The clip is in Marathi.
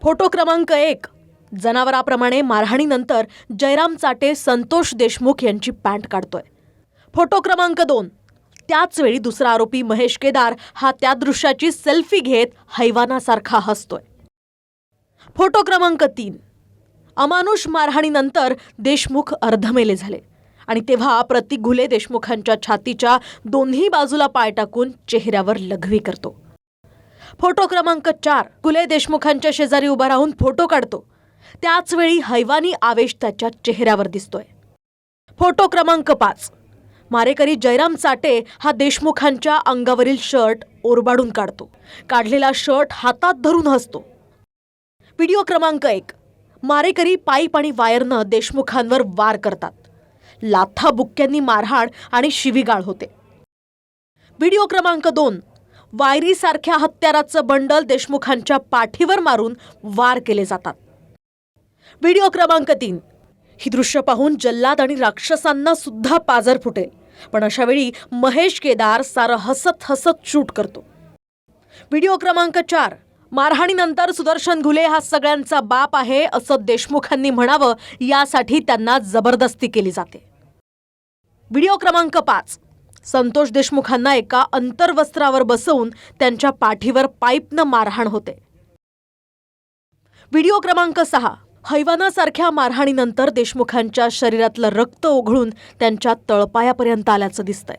फोटो क्रमांक 1, जनावराप्रमाणे मारहाणीनंतर जयराम चाटे संतोष देशमुख यांची पॅन्ट काढतोय. फोटो क्रमांक 2, त्याच वेळी दुसरा आरोपी महेश केदार हा त्या दृश्याची सेल्फी घेत हैवानासारखा हसतोय. फोटो क्रमांक 3, अमानुष मारहाणीनंतर देशमुख अर्धमेले झाले आणि तेव्हा प्रतीक घुले देशमुखांच्या छातीच्या दोन्ही बाजूला पाय टाकून चेहऱ्यावर लघवी करतो. फोटो क्रमांक 4, घुले देशमुखांच्या शेजारी उभा राहून फोटो काढतो. त्याच वेळी हैवानी आवेश त्याच्या चेहऱ्यावर दिसतोय. फोटो क्रमांक 5, मारेकरी जयराम चाटे हा देशमुखांच्या अंगावरील शर्ट ओरबाडून काढतो. काढलेला शर्ट हातात धरून हसतो. व्हिडिओ क्रमांक 1, मारेकरी पाईप आणि वायरनं देशमुखांवर वार करतात. लाथा बुक्क्यांनी मारहाण आणि शिवीगाळ होते. व्हिडिओ क्रमांक 2, वायरीसारख्या हत्याराचं बंडल देशमुखांच्या पाठीवर मारून वार केले जातात. व्हिडिओ क्रमांक 3, ही दृश्य पाहून जल्लाद आणि राक्षसांना सुद्धा पाजर फुटेल, पण अशा वेळी महेश केदार सारं हसत हसत शूट करतो. व्हिडिओ क्रमांक 4, मारहाणीनंतर सुदर्शन घुले हा सगळ्यांचा बाप आहे असं देशमुखांनी म्हणावं यासाठी त्यांना जबरदस्ती केली जाते. व्हिडिओ क्रमांक 5, संतोष देशमुखांना एका अंतर्वस्त्रावर बसवून त्यांच्या पाठीवर पाईपनं मारहाण होते. व्हिडिओ क्रमांक 6, हैवानासारख्या मारहाणीनंतर देशमुखांच्या शरीरातलं रक्त ओघळून त्यांच्या तळपायापर्यंत आल्याचं दिसतंय.